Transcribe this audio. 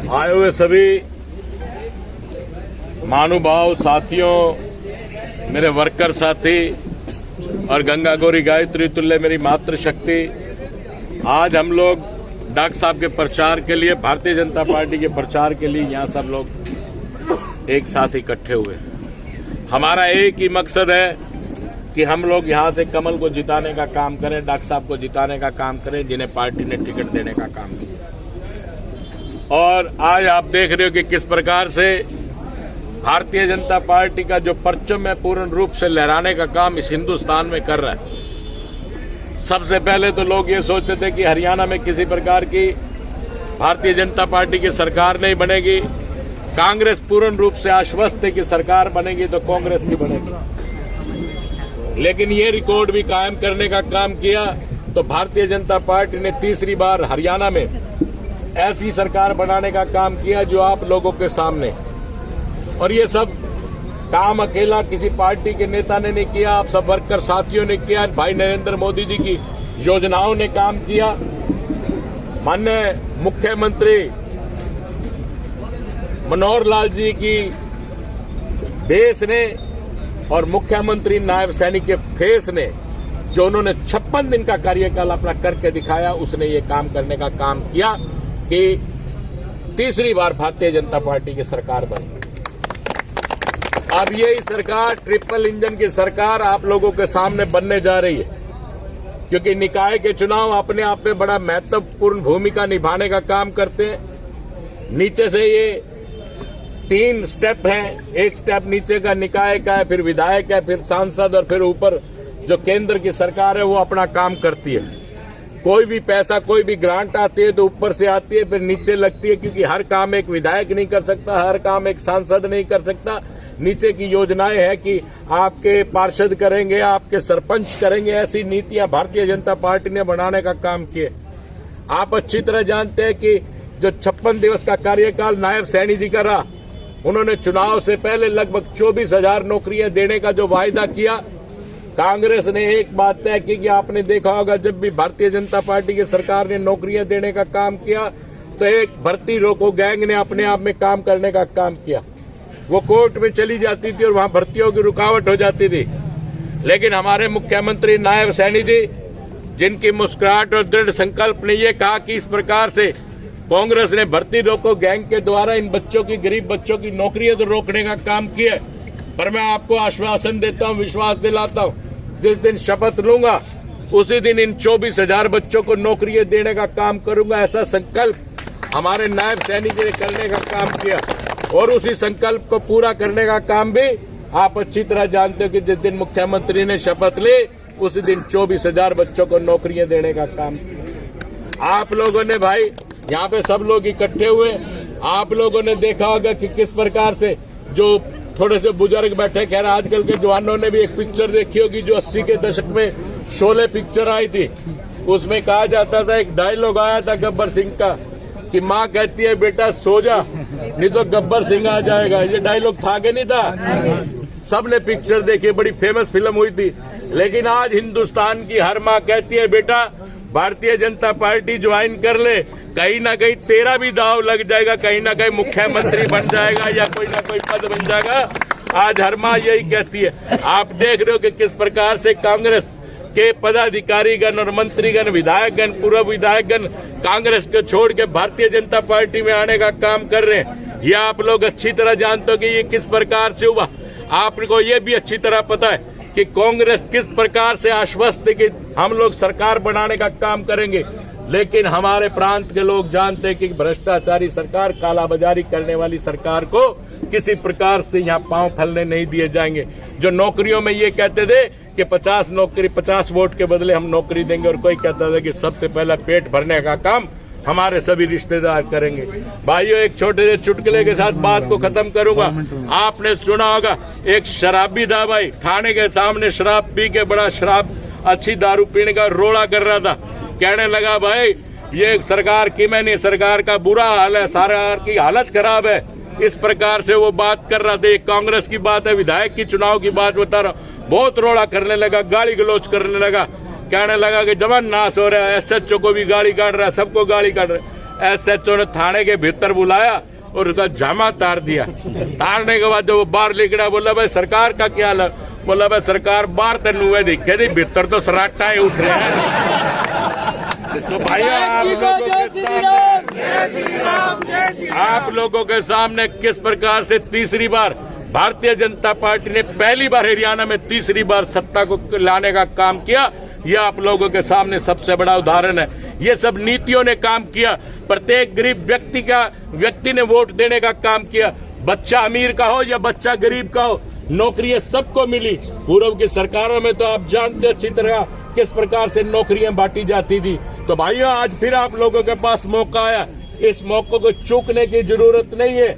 आए हुए सभी महानुभाव साथियों, मेरे वर्कर साथी और गंगा गौरी गायत्री तुल्य मेरी मातृशक्ति, आज हम लोग डॉक्टर साहब के प्रचार के लिए, भारतीय जनता पार्टी के प्रचार के लिए यहाँ सब लोग एक साथ इकट्ठे हुए। हमारा एक ही मकसद है कि हम लोग यहाँ से कमल को जिताने का काम करें, डॉक्टर साहब को जिताने का काम करें, जिन्हें पार्टी ने टिकट देने का काम किया। और आज आप देख रहे हो कि किस प्रकार से भारतीय जनता पार्टी का जो परचम है पूर्ण रूप से लहराने का काम इस हिंदुस्तान में कर रहा है। सबसे पहले तो लोग ये सोचते थे कि हरियाणा में किसी प्रकार की भारतीय जनता पार्टी की सरकार नहीं बनेगी। कांग्रेस पूर्ण रूप से आश्वस्त है कि सरकार बनेगी तो कांग्रेस की बनेगी, लेकिन ये रिकॉर्ड भी कायम करने का काम किया तो भारतीय जनता पार्टी ने तीसरी बार हरियाणा में ऐसी सरकार बनाने का काम किया जो आप लोगों के सामने। और ये सब काम अकेला किसी पार्टी के नेता ने नहीं किया, आप सब वर्कर साथियों ने किया, भाई नरेंद्र मोदी जी की योजनाओं ने काम किया, माननीय मुख्यमंत्री मनोहर लाल जी की बेस ने और मुख्यमंत्री नायब सैनिक के फेस ने, जो उन्होंने 56 दिन का कार्यकाल अपना करके दिखाया, उसने ये काम करने का काम किया कि तीसरी बार भारतीय जनता पार्टी की सरकार बनी। अब यही सरकार, ट्रिपल इंजन की सरकार आप लोगों के सामने बनने जा रही है, क्योंकि निकाय के चुनाव अपने आप में बड़ा महत्वपूर्ण भूमिका निभाने का काम करते हैं। नीचे से ये 3 स्टेप हैं, एक स्टेप नीचे का निकाय का है, फिर विधायक है, फिर सांसद और फिर ऊपर जो केंद्र की सरकार है वो अपना काम करती है। कोई भी पैसा, कोई भी ग्रांट आती है तो ऊपर से आती है, फिर नीचे लगती है, क्योंकि हर काम एक विधायक नहीं कर सकता, हर काम एक सांसद नहीं कर सकता। नीचे की योजनाएं हैं कि आपके पार्षद करेंगे, आपके सरपंच करेंगे, ऐसी नीतियां भारतीय जनता पार्टी ने बनाने का काम किए। आप अच्छी तरह जानते हैं कि जो 56 दिवस का कार्यकाल नायब सैनी जी का रहा, उन्होंने चुनाव से पहले लगभग 24,000 नौकरियां देने का जो वायदा किया, कांग्रेस ने एक बात तय की कि आपने देखा होगा जब भी भारतीय जनता पार्टी की सरकार ने नौकरियां देने का काम किया तो एक भर्ती रोको गैंग ने अपने आप में काम करने का काम किया। वो कोर्ट में चली जाती थी और वहां भर्तियों की रुकावट हो जाती थी, लेकिन हमारे मुख्यमंत्री नायब सैनी जी, जिनकी मुस्कुराहट और दृढ़ संकल्प ने ये कहा कि इस प्रकार से कांग्रेस ने भर्ती रोको गैंग के द्वारा इन बच्चों की, गरीब बच्चों की नौकरियां तो रोकने का काम किया, पर मैं आपको आश्वासन देता हूं, विश्वास दिलाता हूं, जिस दिन शपथ लूंगा उसी दिन इन 24,000 बच्चों को नौकरियां देने का काम करूंगा। ऐसा संकल्प हमारे नायब सैनी जी ने करने का काम किया और उसी संकल्प को पूरा करने का काम भी आप अच्छी तरह जानते हो कि जिस दिन मुख्यमंत्री ने शपथ ली उसी दिन 24,000 बच्चों को नौकरियां देने का काम किया। आप लोगों ने, भाई यहाँ पे सब लोग इकट्ठे हुए, आप लोगों ने देखा होगा कि किस प्रकार से जो थोड़े से बुजुर्ग बैठे, खैर आजकल के जवानों ने भी एक पिक्चर देखी होगी जो 80 के दशक में शोले पिक्चर आई थी। उसमें कहा जाता था, एक डायलॉग आया था गब्बर सिंह का कि माँ कहती है बेटा सो जा नहीं तो गब्बर सिंह आ जाएगा। ये डायलॉग था कि नहीं था? सबने पिक्चर देखी, बड़ी फेमस फिल्म हुई थी। लेकिन आज हिंदुस्तान की हर माँ कहती है बेटा भारतीय जनता पार्टी ज्वाइन कर ले, कहीं ना कहीं तेरा भी दाव लग जाएगा, कहीं ना कहीं मुख्यमंत्री बन जाएगा या कोई ना कोई पद बन जाएगा। आज हर माँ यही कहती है। आप देख रहे हो कि किस प्रकार से कांग्रेस के पदाधिकारीगण और मंत्रीगण, विधायकगण, पूर्व विधायकगण कांग्रेस को छोड़ के भारतीय जनता पार्टी में आने का काम कर रहे हैं। ये आप लोग अच्छी तरह जानते हो कि ये किस प्रकार से हुआ। आपको ये भी अच्छी तरह पता है कि कांग्रेस किस प्रकार से आश्वस्त है कि हम लोग सरकार बनाने का काम करेंगे, लेकिन हमारे प्रांत के लोग जानते हैं कि भ्रष्टाचारी सरकार, कालाबाजारी करने वाली सरकार को किसी प्रकार से यहाँ पांव फैलने नहीं दिए जाएंगे। जो नौकरियों में ये कहते थे कि 50 वोट के बदले हम नौकरी देंगे, और कोई कहता था कि सबसे पहला पेट भरने का काम हमारे सभी रिश्तेदार करेंगे। भाइयों, एक छोटे से चुटकुले के साथ बात को खत्म करूंगा। आपने सुना होगा एक शराबी था भाई, थाने के सामने शराब पी के, बड़ा शराब अच्छी दारू पीने का रोड़ा कर रहा था। कहने लगा भाई ये सरकार की, मैंने सरकार का बुरा हाल है, सरकार की हालत खराब है। इस प्रकार से वो बात कर रहा था। कांग्रेस की बात है, विधायक की चुनाव की बात बता रहा हूं। बहुत रोड़ा करने लगा, गाली गलौज करने लगा, कहने लगा कि जवान नाश हो रहा है, SHO को भी गाली काट रहा है, सबको गाली काट रहा है। एसएचओ ने थाने के भीतर बुलाया और उसका जामा तार दिया। तारने के बाद जब वो बाहर निकला, बोला भाई सरकार का क्या हाल है? बोला भाई सरकार बाहर तेनुए दिखे थी, भीतर तो सराटा ही उठ रहे हैं। तो भाई आप लोगों के सामने किस प्रकार से तीसरी बार भारतीय जनता पार्टी ने पहली बार हरियाणा में तीसरी बार सत्ता को लाने का काम किया, यह आप लोगों के सामने सबसे बड़ा उदाहरण है। ये सब नीतियों ने काम किया, प्रत्येक गरीब व्यक्ति ने वोट देने का काम किया। बच्चा अमीर का हो या बच्चा गरीब का हो, नौकरियां सबको मिली। पूर्व की सरकारों में तो आप जानते अच्छी तरह किस प्रकार से नौकरियां बांटी जाती थी। तो भाइयों, आज फिर आप लोगों के पास मौका आया, इस मौके को चूकने की जरूरत नहीं है।